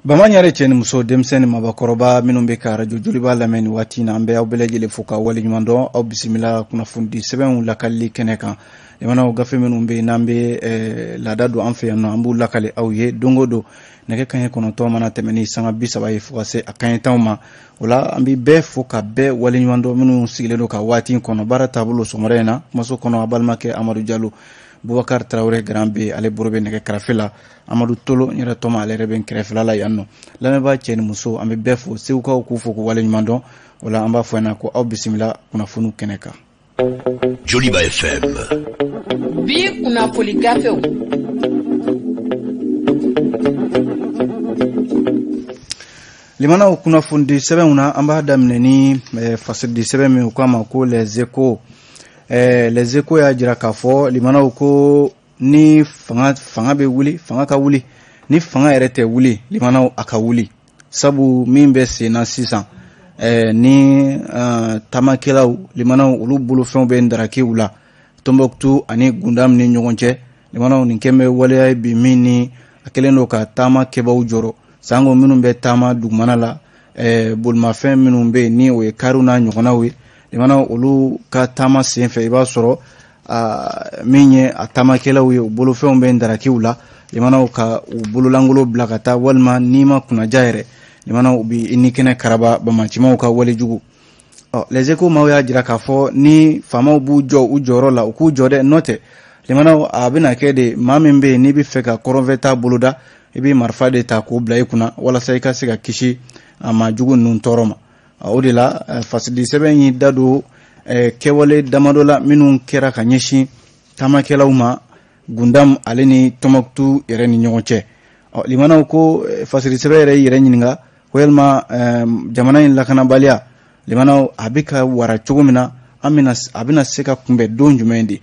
Bamanyare cheni muso demseni mabakoroba minumbe ka radio Joliba lameni wati na ambe au belejele fuka wali nyumando au bisimila kuna fundi seben lakali keneka lemana gafe minumbe nambe ladadu anfe no ambu lakale au ye dongodo neke kanye kono to mana temeni sanga bisaba ye fuka se akanye tawma wala ambi be fuka be wali nyumando minu sigile ka wati kono bara tabulo somarena maso kono abalmake Amadou Diallo Boubacar Traoré Grambe ale borobe neke krafela Amadou Tolo nyira toma ale reben krafela la yanno lame ba cheni muso ambe befo seuka ku foko wale nyumando wala amba fona ko au bisimila kuna funu keneka Joliba FM bi kuna poligafe limana kuna fundi seben una amba damne ni fasidi seben mi kama ko les échos ya jira kafo limana ko ni fanga be wuli fanga ka wuli ni fanga erete wuli limana aka wuli sabu mimbe sena sisan ni tamakelaw limana ulu bulu fen be ndaraki wula Tombouctou ani gundam ni nyogonche limana ni kembe wale bi mini akeleno ka tama kebaw joro sango minum be tama dugmana la bulma fen minum be ni o karuna nyogona we limana ulu ka tama senfe iba soro minye atama kela we bulu fe ombe ndaraki wula limana ka bulu langulo blakata walma nima kuna jaire limana ubi inikene karaba bamachima ka wale jugu les échos mawya jira kafo ni fama bu jo ujoro la ku jode note limana abina kede mamembe ni bi feka koroveta buluda ibi marfa de ta ko blay kuna wala sai ka siga kishi ama jugu nun toroma odila fasidi seben yi dadu kewale damadola minun kera kanyeshi tamakela uma gundam aleni Tombouctou ireni nyonche limana ko fasidi sebere ireni ninga welma jamana in lakana balia limana abika wara chugumina abina seka kumbe donju mendi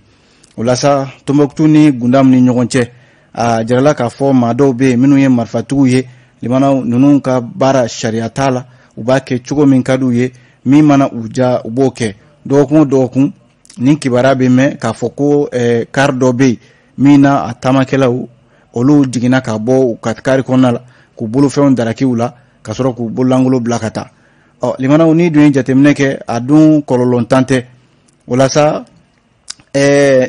ulasa Tombouctou ni gundam ni nyonche jarala ka fo mado be minu ye marfatu ye limana nunun ka bara sharia tala ubake chugo min kadu ye mi mana uja uboke dokun nin kibara be me ka foko kardo be mina atamakela olu digina ka bo katkari konala ku bulu feon daraki wula ka soro ku bulangulo blakata limana uni dun jatemneke adun kololontante wala sa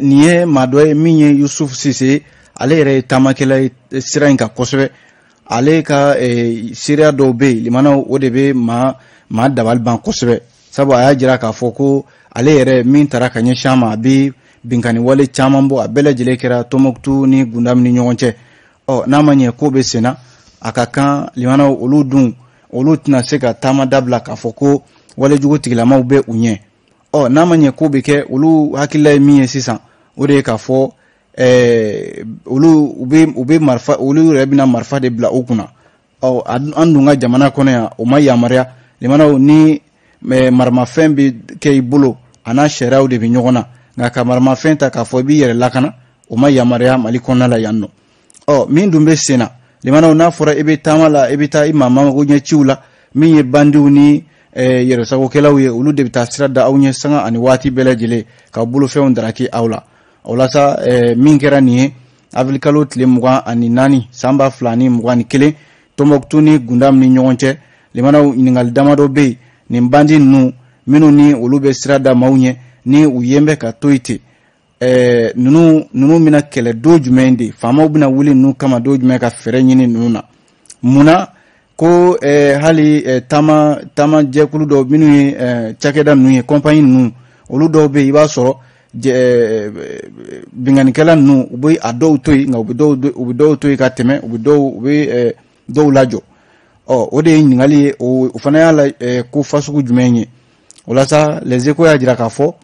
niye madoy minye Yusuf Sise ale re tamakela siranka kosbe ale ka siria do be limana odebe ma dabal ban kosbe sabu aya jira ka foko ale yere min taraka nya shama bi binkani wale chamambo abele jile kera Tombouctou ni gundam ni nyonche namanye ko be sena akakan limana olu tina seka tama dabla ka foko wale jugo tigilama ube unye namanye ko be ke olu hakilla miye sisan ode ka fo ulu ube marfa ulu rebina marfa de bla okuna andunga jamana kono ya umaya maria limana ni marma fembi ke ibulo ana sherau de binyogona ngaka marma fenta ka fobi yere lakana umaya maria malikona la yanno min dumbe sena limana na fora ebe tamala ebe ta imama gonya chiula min ye bandu ni yere sago kelawe ulu de bitasira da awnye sanga ani wati belejele ka bulu fe ondaraki awla awlasa min kera ni avilkalo tle muga ani nani samba flani muga ni kele Tombouctou ni gundam ni nyonche limana iningal damado be ni mbandi nu minu ni ulube sirada maunye ni uyembe ka toite nunu mina kele dojumende fama ubina wuli nu kama dojume ka fere nyini nuna muna ko hali tama jekulu do minu chakeda nu compagnie nu olu do be iba soro binganikela nu ubi ado toyi nga ubi toyi ka teme ubi do lajo ode ningali ufana yala ku fasuku jumenye ulasa les échos ya jira kafo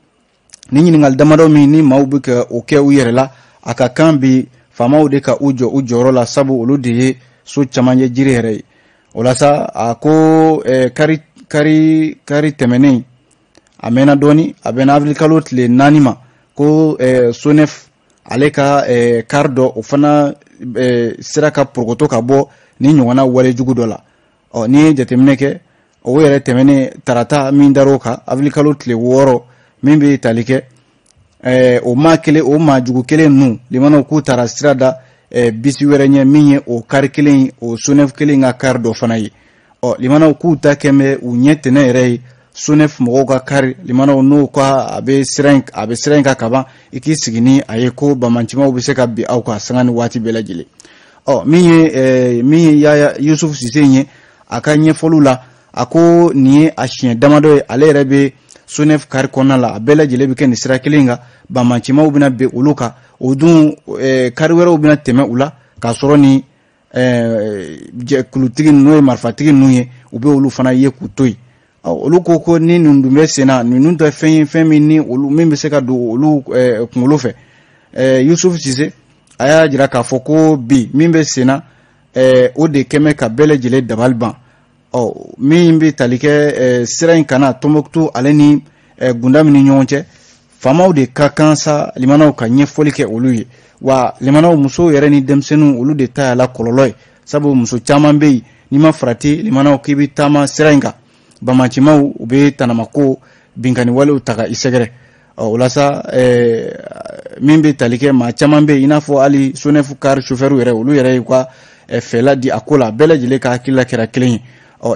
ni ningal damado mi ni maubuka oke uyerela aka kambi fama udeka ujoro la sabu uludi so chamanje jirere ulasa ako kari temene amena doni abena avilkalot le nanima ko sonef aleka kardo ufana siraka prokoto ka bo ni nyona wale jugudola ni jatemneke o yere temene tarata min daroka avilkalot le woro mimbe talike o makele o majugu kele nu limano ku tarasirada bisi wɛrɛ ɲɛ min ye o kari kelen o sonef kelen ka kari dɔ fana ye limanaw k'u ta kɛmɛ u ɲɛ tɛnɛ yɛrɛ ye sonef mɔgɔw ka kari limanaw n'o ka a bɛ sira in ka kaban i k'i sigi ni a ye ko bamancimaw bɛ se ka bi aw ka sanga ni waati bɛɛ lajɛlen min ye Yaya Yusuf Sise ye a ka ɲɛfɔliw la a ko nin ye a siɲɛ damadɔ ye ale yɛrɛ bɛ sonef kari kɔnɔna la a bɛɛ lajɛlen bɛ kɛ nin sira kelen kan bamancimaw bɛna bɛn olu kan o dun kari wɛrɛw bɛna tɛmɛ u la k'a sɔrɔ ni jɛkulutigi n'o ye marifatigi ninnu ye u bɛ olu fana ye k'u to yen olu ko ni ninnu dun bɛ sen na ninnu tɛ fɛn ye fɛn min ni olu min bɛ se ka don olu kunkolo fɛ Yusuf Sise a y'a jira k'a fɔ ko bi min bɛ sen na o de kɛmɛ ka bɛɛ lajɛlen dabali ban min bɛ tali kɛ sira in kana Tombouctou ale ni Gundam ni ɲɔgɔn cɛ faamaw de ka kan sa limanaw ka ɲɛfɔli kɛ olu ye wa limanaw musow yɛrɛ ni denmisɛnninw olu de ta y'a la kɔlɔlɔ ye sabu muso caman bɛ yen n'i ma farati limanaw k'i bɛ taama sira in kan bamancimaw u bɛ tanamako binkani walew ta ka i sɛgɛrɛ o la sa min bɛ tali kɛ maa caman bɛ yen i n'a fɔ hali sonef car chauffeur yɛrɛ olu yɛrɛ y'u ka fɛla di a ko la bɛɛ lajɛlen ka hakilila kɛra kelen ye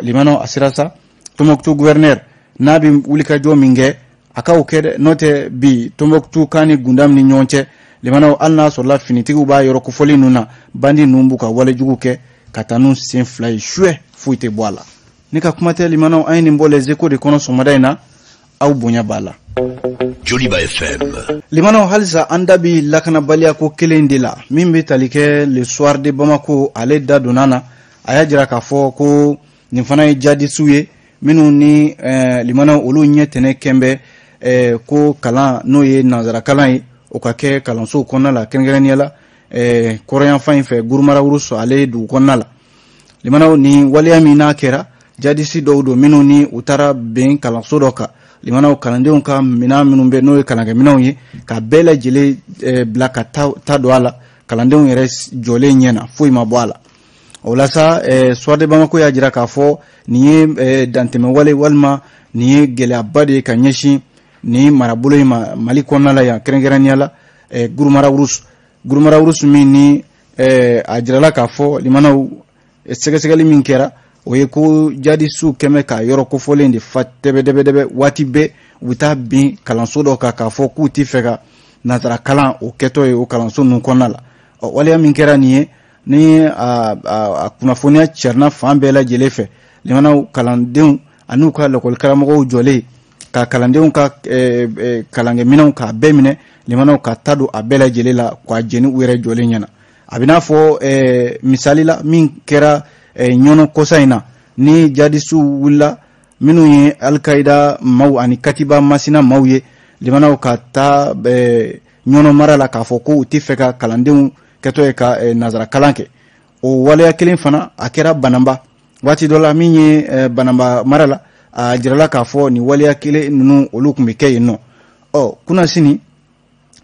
limanaw a sera sa Tombouctou gouverneur n'a bɛ wulikajɔ min kɛ a ka o kɛ dɛ n'o tɛ bi Tombouctou kan ni Gundam ni ɲɔgɔn cɛ limanaw hali n'a sɔrɔla finitigiw b'a yɔrɔ kofɔli ninnu na bandi ninnu b'u ka walejugu kɛ ka taa n'u sen fila ye suɛ foyi tɛ bɔ a la ne ka kuma tɛ limanaw an ye nin bɔ les échos de kɔnɔ sɔgɔmada in na aw bonya b'a la Joliba FM limanaw halisa an da bi lakanabaliya ko kelen de la min bɛ tali kɛ le soir de Bamako ale da donna na a y'a jira k'a fɔ ko nin fana ye jadisiw ye minnu ni limanaw olu ɲɛ tɛnɛ kɛnbɛ ko kalan n'o ye nanzara kalan ye o ka kɛ kalansow kɔnɔna la kɛrɛnkɛrɛnnenya la kɔrɔyanfan in fɛ Gurumara Wuruso ale dugu kɔnɔna la limanaw ni waleya min n'a kɛra jadisi dɔw don minnu ni u taara bɛn kalanso dɔ kan limanaw kalandenw ka minɛn minnu bɛ n'o ye kalankɛminɛnw ye ka bɛɛ lajɛlen bila ka ta don a la kalandenw yɛrɛ jɔlen ɲɛ na foyi ma bɔ a la o la sa soir de Bamako y'a jira k'a fɔ nin ye dantɛmɛwale walima nin ye gɛlɛyaba de ye ka ɲɛsin ni marabolo in ma Mali kɔnɔna la yan kɛrɛnkɛrɛnnenya la Gurumara Wuruso min ni a jirala k'a fɔ limanaw sɛgɛsɛgɛli min kɛra o ye ko jadisiw kɛmɛ ka yɔrɔ kofɔlen de fa dɛbɛdɛbɛ waati bɛɛ u bɛ taa bin kalanso dɔ kan k'a fɔ k'u tɛ fɛ ka nanzara kalan o kɛtɔ ye o kalanso ninnu kɔnɔna la waleya min kɛra nin ye ni a kunnafoniya cɛrina fan bɛɛ lajɛlen fɛ limanaw kalandenw ani u ka lakɔli karamɔgɔw jɔlen ka kalandenw ka kalankɛminɛnw k'a bɛɛ minɛ limanaw ka ta don a bɛɛ lajɛlen la k'a jeni u yɛrɛ jɔlen ɲɛna a bɛ n'a fɔ misali la min kɛra ɲɔnɔ kɔsa in na ni jadisiw wulila minnu ye Al-Qaida maaw ani Katiba Masina maaw ye limanaw ka taa ɲɔnɔ mara la k'a fɔ ko u tɛ fɛ ka kalandenw kɛtɔ ye ka nanzara kalan kɛ o waleya kelen fana a kɛra Banamba waati dɔ la min ye Banamba mara la a jirala k'a fɔ nin waleya kelen ninnu olu tun bɛ kɛ yen nɔ kuna sini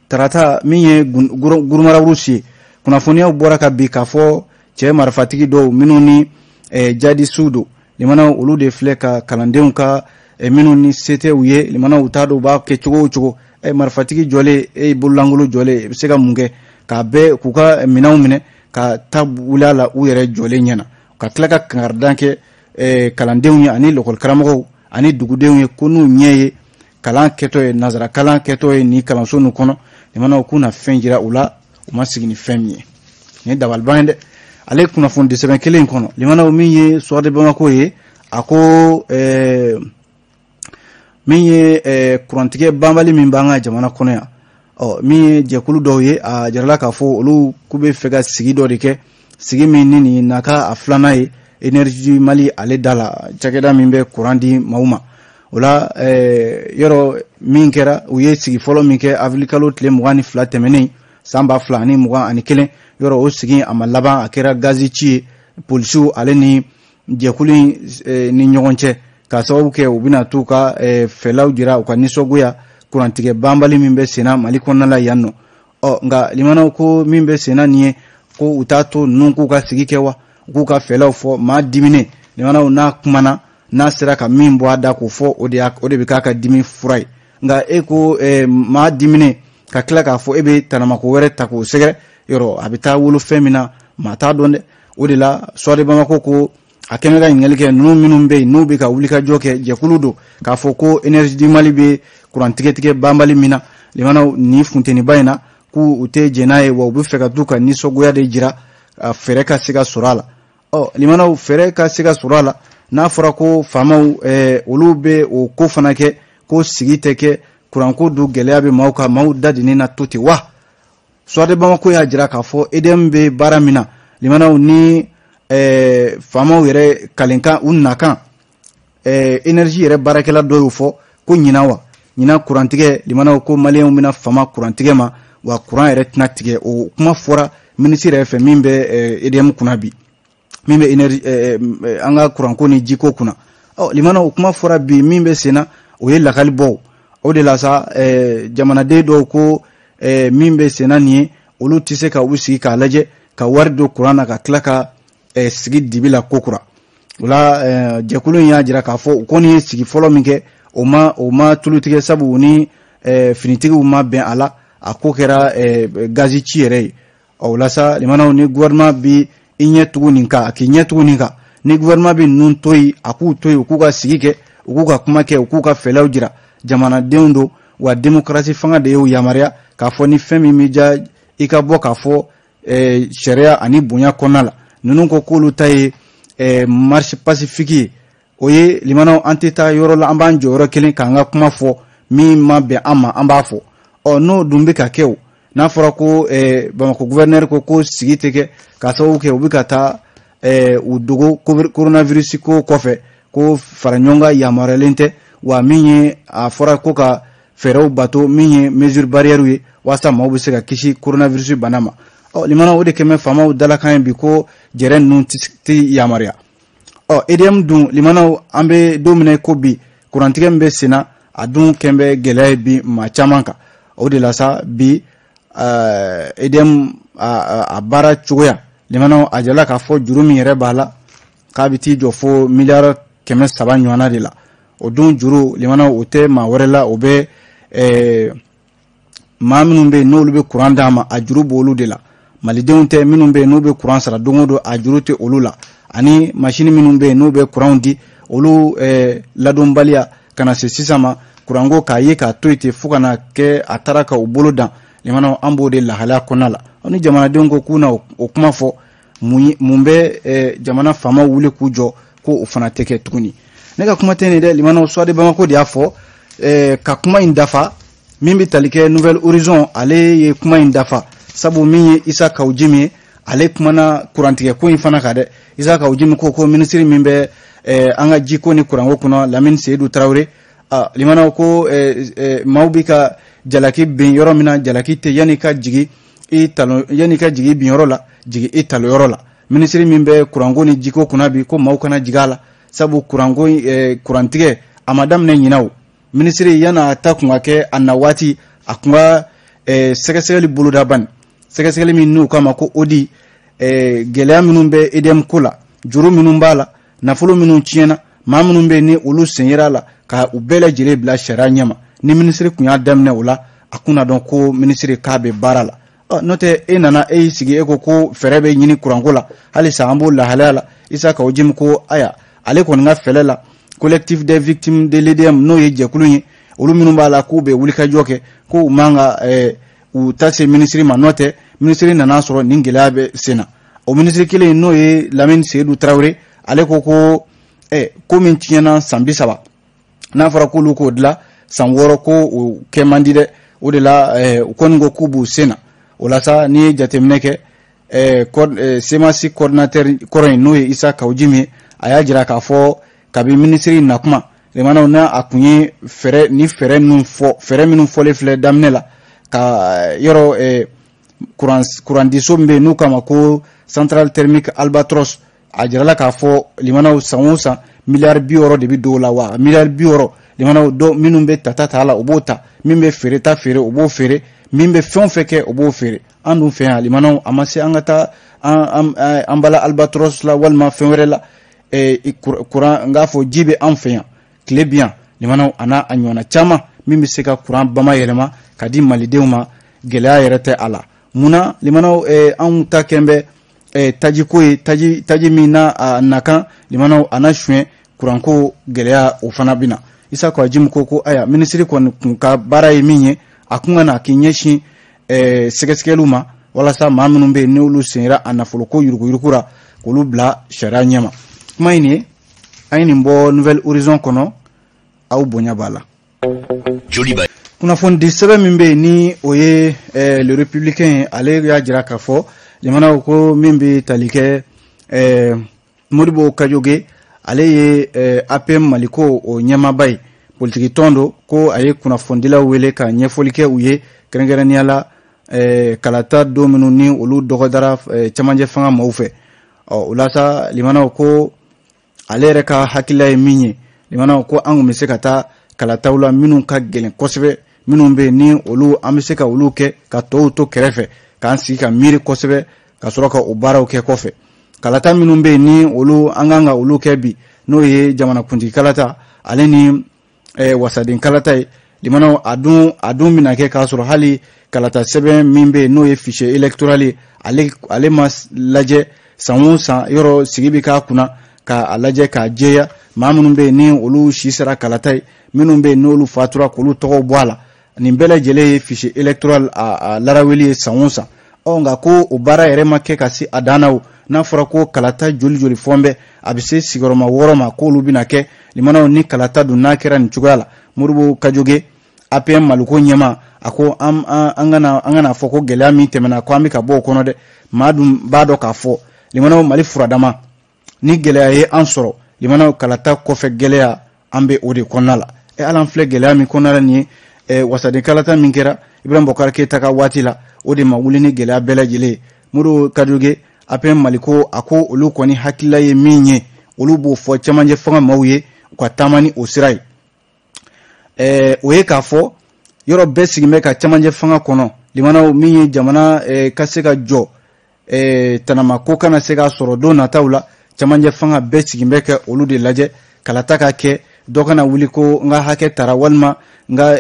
tarata min ye Gurumara Wuruso ye kunnafoniyaw bɔra ka bi k'a fɔ cɛ marifatigi dɔw minnu ni jadisiw don limanaw olu de filɛ ka kalandenw ka minnu ni se tɛ u ye limanaw t'a dɔn u b'a kɛ cogo o cogo marifatigi jɔlen bololankolo jɔlen i bɛ se ka mun kɛ k'a bɛɛ k'u ka minɛnw minɛ ka taa wuli a la u yɛrɛ jɔlen ɲɛna ka tila ka kangaridan kɛ kalandenw ye ani lakɔli karamɔgɔw ani dugudenw ye ko n'u ɲɛ ye kalan kɛtɔ ye nanzara kalan kɛtɔ ye ni kalanso ninnu kɔnɔ limanaw k'u na fɛn jira u la u ma sigi ni fɛn min ye nin ye dabaliban ye dɛ ale kunnafoni sɛbɛn kelen kɔnɔ limanaw min ye soir de Bamako ye a ko min ye kurantigɛ banbali min b'an ka jamana kɔnɔ yan min ye jɛkulu dɔw ye a jarala k'a fɔ olu k'u bɛ fɛ ka sigi dɔ de kɛ sigi min ni nin naka a filanan ye énergie Mali ale da la cakɛda min bɛ courant di maaw ma o la yɔrɔ min kɛra u ye sigi fɔlɔ min kɛ avril kalo tile 22 tɛmɛnen san 2021 yɔrɔ o sigi a ma laban a kɛra gazi ci ye polisiw ale ni jɛkulu ni ɲɔgɔn cɛ ka sababu kɛ u bɛna t'u ka fɛlaw jira u ka nisɔngoya kurantigɛ banbali min bɛ senna Mali kɔnɔna la yan nɔ nka limanaw ko min bɛ senna nin ye ko u t'a to ninnu k'u ka sigi kɛ wa u k'u ka fɛlaw fɔ maa diminen limanaw n'a kumana n'a sera ka min bɔ a da k'o fɔ o de bɛ k'a ka dimi fura ye nka e ko maa diminen ka tila k'a fɔ e bɛ tanamako wɛrɛ ta k'o sɛgɛrɛ yoro a bɛ taa wolo fɛn min na maa t'a dɔn dɛ. O de la Soade Bamako ko a kɛmɛ ka ɲininkali kɛ ninnu minnu bɛ yen n'u bɛ ka wulikajɔ kɛ jɛkulu don k'a fɔ ko énergie du Mali bɛ courant tigɛ banbali min na limanaw ni funteniba in na k'u tɛ jɛn n'a ye wa u bɛ fɛ ka t'u ka nisɔngoya de jira fɛɛrɛ ka se ka sɔrɔ a la. Limanaw fɛɛrɛ ka se ka sɔrɔ a la n'a fɔra ko faamaw olu bɛ o ko fana kɛ ko sigi tɛ kɛ courant ko don gɛlɛya bɛ maaw kan maaw da dinnen na to ten wa. Soade Bamako y'a jira k'a fɔ EDM bɛ baara min na limanaw ni faamaw yɛrɛ kalenkan u nakan énergie yɛrɛ baarakɛla dɔ y'o fɔ ko ɲina kurantigɛ limanaw ko maliyɛnw bɛna fama kurantigɛ ma wa kuran yɛrɛ tɛna tigɛ. O kuma fɔra ministre yɛrɛ fɛ min bɛ EDM kunna bi min bɛ énergie an ka kuranko ni jiko kunna. Limanaw o kuma fɔra bi min bɛ senna o ye lakali bɔ. O de la sa jamanaden dɔw ko min bɛ senna nin ye olu tɛ se ka u sigi k'a lajɛ ka wari don kuran na ka tila ka sigi dibi la ko kura. O la jɛkulu in y'a jira k'a fɔ u kɔni ye sigi fɔlɔ min kɛ o ma tulu tigɛ sabu ni finitigiw ma bɛn a la a ko kɛra gazi ci yɛrɛ ye. O la sa limanaw ni gouvernement bi i ɲɛ tugu nin kan a k'i ɲɛ tugu nin kan ni gouvernement bi ninnu to yen a k'u to yen u k'u ka sigi kɛ u k'u ka kuma kɛ u k'u ka fɛlɛw jira jamanadenw don wa démocratie fanga de y'u yamaruya k'a fɔ ni fɛn min b'i ja i ka bɔ k'a fɔ sariya ani bonya kɔnɔna la. Ninnu ko k'olu ta ye marche pacifique ye o ye limanaw an tɛ taa yɔrɔ la an b'an jɔ yɔrɔ kelen k'an ka kuma fɔ min ma bɛn an ma an b'a fɔ. N'o dun bɛ ka kɛ o n'a fɔra ko Bamako gouverneur ko sigi tɛ kɛ k'a sababu kɛ u bɛ ka taa u dogo coronavirus ko kɔfɛ ko fara ɲɔgɔn kan yamaruyalen tɛ wa min ye a fɔra ko ka fɛɛrɛw bato min ye mesure barrière ye walasa maaw bɛ se ka kisi coronavirus bana ma. Limanaw o de kɛmɛ faamaw dalakan ye bi ko jɛrɛ ninnu tɛ yamaruya. EDM dun limanaw an bɛ don min ko bi kurantigɛ min bɛ senna a dun kɛn bɛ gɛlɛya ye bi maa caman kan. O de la sa bi EDM a baara cogoya limanaw a jala k'a fɔ juru min yɛrɛ b'a la k'a bɛ t'i jɔ fo miliyari 300 ɲɔgɔnna de la. O dun juru limanaw o tɛ maa wɛrɛ la o bɛ maa minnu bɛ yen n'olu bɛ kuran d'a ma a juru b'olu de la. Malidenw tɛ minnu bɛ yen n'u bɛ kuran sara don o don a juru tɛ olu la ani machine minnu bɛ yen n'u bɛ kuranw di olu ladonbaliya ka na se sisan ma kuranko k'a ye k'a to yen ten fo ka na kɛ a taara ka u bolo dan limanaw an b'o de lahalaya kɔnɔna la. Ni jamanadenw ko k'u na o kuma fɔ mun bɛ jamana faamaw wuli k'u jɔ ko o fana tɛ kɛ tuguni. Ne ka kuma tɛ nin dɛ limanaw Soade Bamako de y'a fɔ ka kuma in dafa min bɛ tali kɛ Nouvelle Horizon ale ye kuma in dafa. Sabu min ye Isa Kawujimi ye ale kumana kurantigɛ ko in fana kan dɛ. Isa Kawujimi ko ministre min bɛ an ka jiko ni kuranko kɔnɔ Lamine Seydou Traoré limanaw ko maaw bɛ ka jalaki bin yɔrɔ min na jalaki tɛ yanni ka jigi bin yɔrɔ la jigi i talo yɔrɔ la. Ministre min bɛ kuranko ni jiko kunna bi ko maaw kana jigin a la sabu kurantigɛ a ma daminɛ ɲina o. Ministre yana ta kun ka kɛ a na waati a kun ka sɛgɛsɛgɛli boloda bani sɛgɛsɛgɛli min n'u kama ko odi gɛlɛya minnu bɛ EDM ko la juru minnu b'a la nafolo minnu tiɲɛna maa minnu bɛ ni olu sen yera la ka u bɛɛ lajɛlen bila sariya ɲɛma ni ministre kun y'a daminɛ o la a kun na dɔn ko ministre k'a bɛ baara la. N'o tɛ e nana e y'i sigi e ko fɛɛrɛ bɛ ɲini kuranko la halisa an b'o lahalaya la Isa Kawujimi ko aya ale kɔni ka fɛlɛ la collectif des victimes de l'EDM n'o ye jɛkulu ye olu minnu b'a la k'u bɛ wulikajɔ kɛ ko u man ka u ta se ministre ma n'o tɛ ministre nana sɔrɔ nin gɛlɛya bɛ sen na. O ministre kelen n'o ye Lamine Seydou Traoré ale ko ko min tiɲɛna san 30 n'a fɔra k'olu k'o dilan san 6 ko o kɛ man di dɛ. O de la u kɔni ko k'u b'u sen na. O la sa n'i ye jateminɛ kɛ semasi coordinateur kɔrɔ in n'o ye Isa Kawujimi ye a y'a jira k'a fɔ kabi ministre na kuma limanaw na a kun ye fɛɛrɛ minnu fɔlen filɛ daminɛ la ka yɔrɔ kurandiso min bɛ yen n'u kama ko central thermique albatros a jirala k'a fɔ limanaw san o san miliyari 60 de bɛ don o la wa miliyari 60 limanaw dɔ minnu bɛ ta la o b'o ta min bɛ feere feere o b'o feere min bɛ fɛn o fɛn kɛ o b'o feere an dun fɛ yan limanaw a ma se an ka taa an bala albatros la walima fɛn wɛrɛ la kuran n k'a fɔ ji bɛ an fɛ yan tile bi yan limanaw a n'a a ɲɔgɔnna caman min bɛ se ka kuran bamayɛlɛma ka di malidenw ma gɛlɛya yɛrɛ tɛ a la. muna limanaw an ta kembe taji ko taji mina nakan limanaw ana shwe kuranko geleya o fana bina isa ko jim ko aya ministry ko ka bara yi minye akunga na kinyeshi segeskeluma wala sa mamunu be ne ulu senra anafolo ko yurukura ko lu bla shara nyama kuma ini ayini mbo nouvelle horizon kono au bonya bala Joliba kuna fondi sebe mimbe ni oye le républicain ale ya jira kafo limana ko mimbe talike Modibo Kajoge ale ye APM maliko o nyama bay politiki tondo ko aye kuna fondila wele ka nyefolike uye kerengeraniala kalata dominu ni olu dogodara chamanje fanga maufe ulasa limana ko ale reka hakila minye limana ko angu mesekata kalata ula minu ka gelen kosebe minu be ni olu ameseka olu ke ka to kerefe kan si ka miri kosebe ka soroka ubara ke kofe kalata minu be ni olu anganga olu ke bi no ye jamana kundi kalata ale ni wasadin kalata limana adun mina ke ka soro hali kalata sebe mimbe no ye fichier électoral ale mas laje sanwusa yoro sigibi ka kuna ka alaje ka jeya mamunun be ni olu shisara kalata minun be no olu fatura ko olu togo bwala ni mbele jele fichier électoral a laraweli sanwusa nga ko ubara yere make kasi adanaw na fura ko kalata joli fombe abise sigoroma woroma ko lubina ke limana ni kalata du nakira ni chugala Modibo Kajoge APM maluko nyema ako angana foko gelami temena ko amika bo kono de madum bado ka fo limana mali furadama ni gelaya ye ansoro limana kalata ko fe gelaya ambe ode konala alan fle gelami konala ni wasade kalata minkera Ibrahim Bokar Keita ka watila ode mawulini gelaya bela jile Modibo Kajoge APM maliko ako olu koni hakila ye minye olu bo fo chamanje fanga mawye kwa tamani osirai oye ka fo yoro besigi ka chamanje fanga kono limana minye jamana kaseka jo tanama ko kana sega soro do na tawla chamanje fanga besigi ka olu de laje kalata ka ke dokana wuliko nga hake tarawalma nga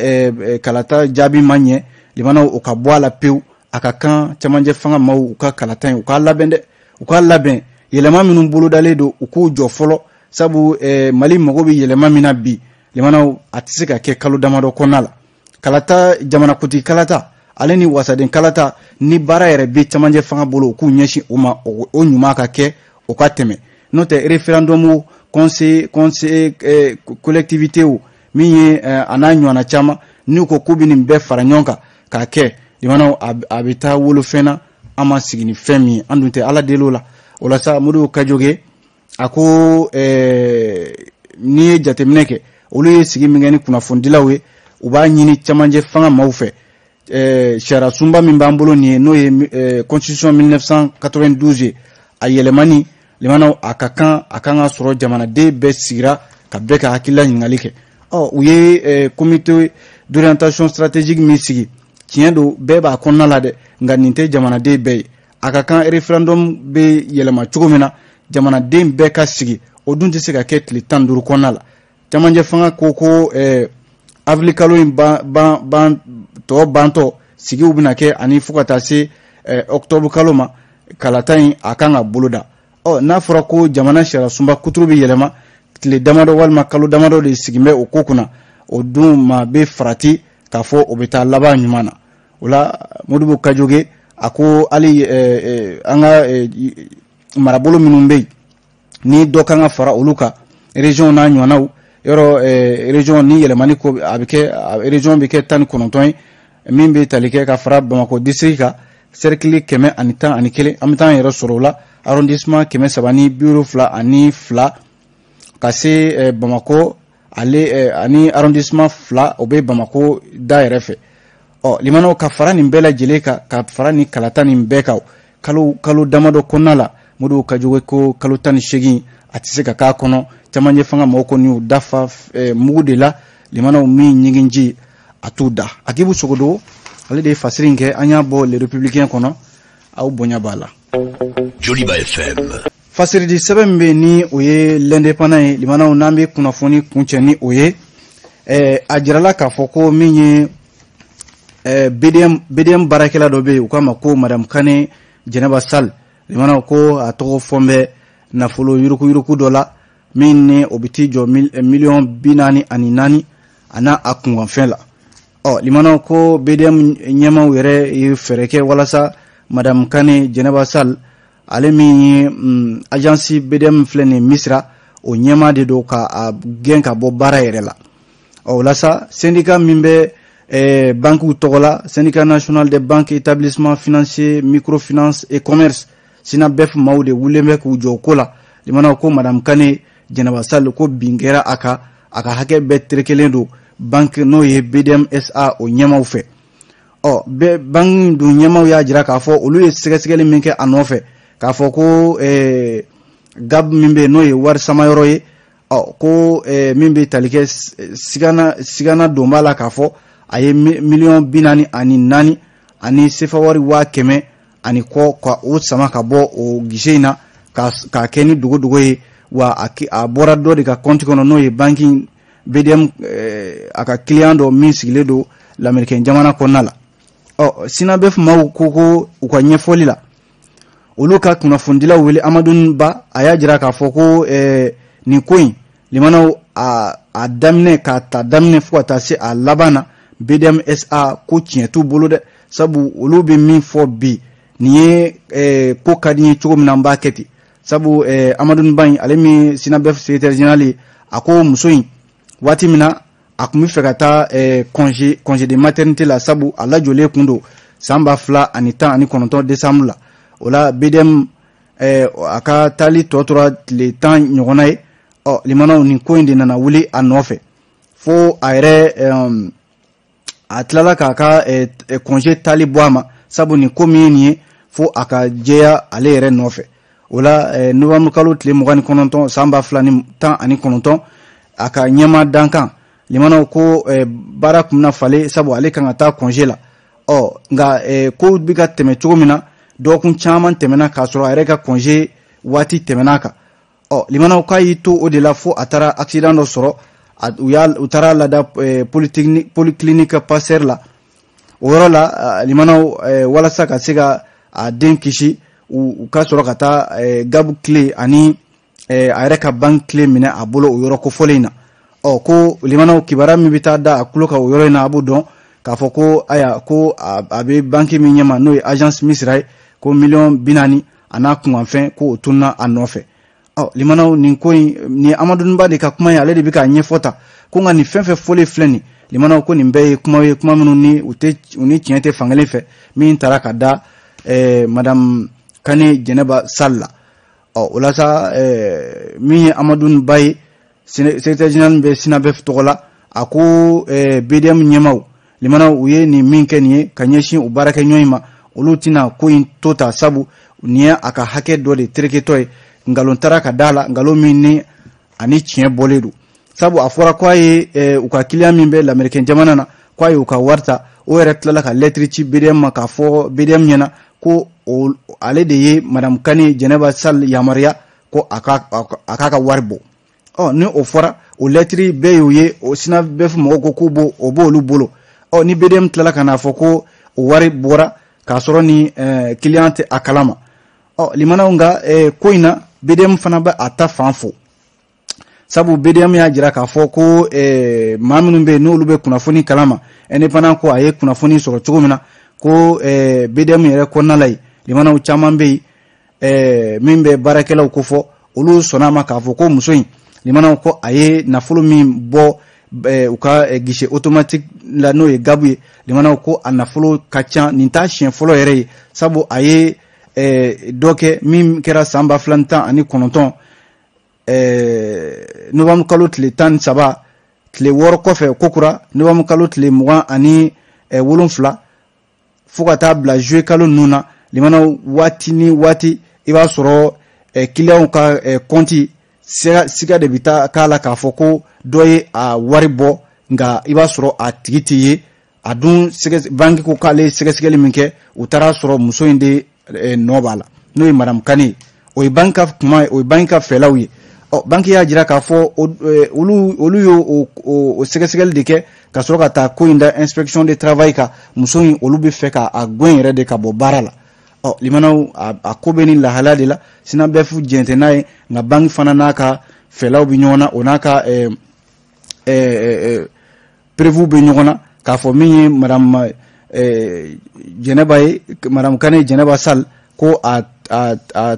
kalata jabi manye limana o ka bwala pew akakan chamanje fanga maw uka kalatan uka labende uka laben yelema minun bulu dale do uku jo folo sabu mali magobi yelema mina bi limana atisika ke kalu damado konala kalata jamana kuti kalata aleni wasaden kalata ni bara yere bi chamanje fanga bulu uku nyeshi o nyuma ka ke uka teme note referendum conseil collectivité ou miye ananyo na chama ni uko kubini mbe faranyonka ka ke limana abita wolo fena ama sigini femi andunte ala delola wala sa Modibo Kajoge ako ni jatemneke olu sigi mingeni kuna fondila we uba nyini chamanje fanga maufe shara sumba mimbambolo ni no ye constitution 1992 ayelemani limana akanga soro jamana de be sigira ka beka hakila ngalike uye comité d'orientation stratégique misigi tiendo beba konnala de nganinte jamana de be akakan referendum be yelema chugumina jamana de be ka sigi odunti se ka ketli tanduru konnala jamanje fanga koko avlikalo banto sigi ubina ke ani fukata se octobre kaloma kalatain akanga buluda na fura ko jamana shara sumba kuturubi yelema tile damado walma kalu damado de sigime o kokuna odun ma be frati ka fo obeta laba nyumana wala Modibo Kajoge ako ali anga marabolo minumbe ni dokanga fara oluka region na nyonau yoro region ni yelemani ko abike region bike tan kononton mimbe talike ka fara Bamako district ka cercle keme anitan anikele amitan yero sorola arrondissement keme sabani bureau fla ani fla kase Bamako ale ani arrondissement fla obe Bamako dairefe limano ka fara ni mbela jeleka ka fara ni kalata ni mbeka kalu damado konala Modibo Kajoge ko kalu tani shegi atiseka ka kono chamanje fanga moko ni dafa mugudela limano mi nyinginji atuda akibu sogodo ale de fasiringe anya bo le républicain kono au bonya bala Joliba FM fasiri di sebembe ni oye l'indépendant limano nambe kuna foni kuncheni oye ajirala ka foko minye BDM barakela dɔ bɛ yen u k'a ma ko madame Kane Jɛnɛba Sall limana ko a tɔgɔ fɔ n bɛ nafolo yuruku dɔ la min ni o bɛ t'i jɔ $44,000 ana a kunkanfɛn la limana ko BDM ɲɛmaw yɛrɛ ye fɛɛrɛ kɛ walasa madame Kane Jɛnɛba Sall ale min ye agence BDM filɛ nin Misira o ɲɛma de don ka a gɛn ka bɔ baara yɛrɛ la walasa syndicat min bɛ banque tɔgɔ la syndicat national des banques établissements financiers microfinance et commerce SINABEF maaw de wulen bɛ k'u jɔ ko la limana ko madame Kane Jɛnɛba Sall ko bin kɛra a ka hakɛ bɛɛ terekelen don banque n'o ye BDM SA o ɲɛmaw fɛ banque dun ɲɛmaw y'a jira k'a fɔ olu ye sɛgɛsɛgɛli min kɛ a nɔfɛ k'a fɔ ko gab min bɛ n'o ye wari samayɔrɔ ye ko min bɛ tali kɛ sigana don b'a la k'a fɔ a ye $44,000 ani sefa wari 100,000 ani kɔ ka o sama ka bɔ o gise in na k'a kɛ ni dogo ye wa a bɔra dɔ de ka compte kɔnɔ n'o ye banking BDM a ka client dɔ min sigilen don l'Américain jamana kɔnɔna la SINABEF maaw ko u ka ɲɛfɔli la olu ka kunnafonidilaw wele Amadou Ba a y'a jira k'a fɔ ko nin ko in limanaw a daminɛ k'a ta daminɛ fo ka taa se a laban na BDM SA ko tiɲɛ t'u bolo dɛ sabu olu bɛ min fɔ bi nin ye ko ka di ye cogo min na n b'a kɛ ten sabu Amadou Ba in ale min SINABEF secrétaire général ye a ko muso in waati min na a kun bɛ fɛ ka taa congé de maternité la sabu a lajɔlen kun don san 2019 décembre la o la BDM a ka taali tɔ tora tile 10 ɲɔgɔnna ye limanaw nin ko in de nana wuli a nɔfɛ fo a yɛrɛ a tilala k'a ka congé taali bɔ a ma sabu nin ko min ye nin ye fo a ka jɛya ale yɛrɛ nɔfɛ o la novembre kalo tile 29 san 2019 a ka ɲɛma dankan limanaw ko baara kun bɛna falen sabu ale kan ka taa congé la nka ko bɛ ka tɛmɛ cogo min na dɔgɔkun caman tɛmɛna k'a sɔrɔ a yɛrɛ ka congé waati tɛmɛna kan limanaw k'a y'i to o de la fo a taara accident dɔ sɔrɔ u taara lada polyclinique Pasteur la o yɔrɔ la limanaw walasa ka se ka a den kisi u ka sɔrɔ ka taa gabu clé ani a yɛrɛ ka banque clé minɛ a bolo o yɔrɔ kofɔlen in na ko limanaw kibaruya min bɛ taa da a tulo kan o yɔrɔ in na a b'o dɔn k'a fɔ ko ko a bɛ banque min ɲɛma n'o ye agence Misira ye ko $40,000 a n'a kunkanfɛn ko o tununa a nɔfɛ limanaw nin ko in nin Amadou Ba de ka kuma ye ale de bɛ k'a ɲɛfɔ ta ko nka nin fɛn fɛn fɔlen filɛ nin limanaw ko nin bɛɛ ye kuma minnu ni u ni tiɲɛ tɛ fankelen fɛ min taara ka da madame Kane Jɛnɛba Sall la o la sa min ye Amadou Ba ye secrétaire général bɛ SINABEF tɔgɔ la a ko BDM ɲɛmaw limanaw u ye nin min kɛ nin ye ka ɲɛsin u baarakɛɲɔgɔn ma olu tɛna ko in to ta sabu nin ye a ka hakɛ dɔ de tereketɔ ye nkalon taara ka da la nkalon min ni ani tiɲɛ bɔlen don sabu a fɔra k'a ye u ka client min bɛ l'Américain jamana na k'a ye u ka wari ta o yɛrɛ tilala ka lettre ci BDM ma k'a fɔ BDM ɲɛna ko ale de ye madame Kane Jɛnɛba Sall yamaruya ko a k'a ka wari bɔ ni o fɔra o lettre bɛɛ y'o ye o SINABEF mɔgɔw ko o b'olu bolo ni BDM tilala ka n'a fɔ ko o wari bɔra k'a sɔrɔ ni client tɛ a kalama limanaw nka ko in na BDM fana bɛ a ta fan fo sabu BDM y'a jira k'a fɔ ko maa minnu bɛ yen n'olu bɛ kunnafoni kalama indépendant ko a ye kunnafoni sɔrɔ cogo min na ko BDM yɛrɛ kɔnɔna la yen limanaw caman bɛ yen min bɛ baarakɛlaw ko fɔ olu sɔnna ma k'a fɔ ko muso in limanaw ko a ye nafolo min bɔ u ka guichet automatique la n'o ye gabu ye limanaw ko a nafolo ka ca nin t'a siɲɛ fɔlɔ yɛrɛ ye sabu a ye dɔ kɛ min kɛra san 2019 novembre kalo tile 13 tile 6 kɔfɛ kokura novembre kalo tile 27 fo ka taa bila juillet kalo ninnu na limanaw waati ni waati i b'a sɔrɔ client ka compte siga de bɛ taa k'a la k'a fɔ ko dɔ ye a wari bɔ nka i b'a sɔrɔ a tigi tɛ ye a dun banque ko k'ale sɛgɛsɛgɛli min kɛ u taara sɔrɔ muso in de nɔ b'a la n'o ye madame Kane o ye banque ka kuma ye o ye banque ka fɛlaw ye banque y'a jira k'a fɔ olu yo o sɛgɛsɛgɛli de kɛ ka sɔrɔ ka taa ko in da inspection de travail ka muso in olu bɛ fɛ ka a gɛn yɛrɛ de ka bɔ baara la limanaw a ko bɛ ni lahala de la sina bɛɛ fu jɛntɛ n'a ye nka banque fana n'a ka fɛlaw bɛ ɲɔgɔn na o n'a ka prévu bɛ ɲɔgɔn na k'a fɔ min ye madame Jɛnɛba ye madame Kane Jɛnɛba Sall ko a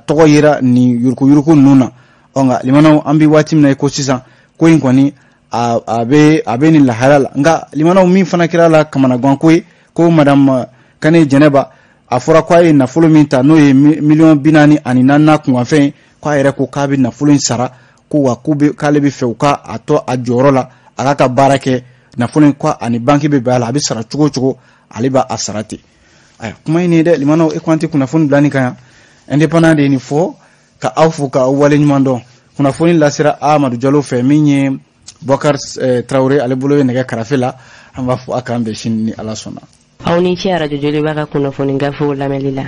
tɔgɔ yera ni yuruku ninnu na nka limanaw an bɛ waati min na ko sisan ko in kɔni a bɛ ni lahala la nka limanaw min fana kɛra la kamanagan ko ye ko madame Kane Jɛnɛba a fɔra ko a ye nafolo min ta n'o ye $44,000 kunkanfɛn k'a yɛrɛ ko k'a bɛ nafolo in sara ko wa k'ale bɛ fɛ u ka a tɔ a jɔyɔrɔ la a k'a ka baara kɛ nafolo in ko ani banque bɛ bɛn a la a bɛ sara cogo o cogo ale b'a sara ten kuma in ye dɛ limanaw e ko an tɛ kunnafoni bila nin kan yan indépendant de ye nin fɔ ka aw fo ka aw wale ɲuman dɔn kunnafoni lasera Amadu Jalo fɛ min ye Bokar Traoré ale bolo bɛ nɛgɛ karafe la an b'a fɔ a k'an bɛn sini ni Ala sɔnna. Aw ni ce Radio Joliba ka kunnafoni gafe lamɛnli la.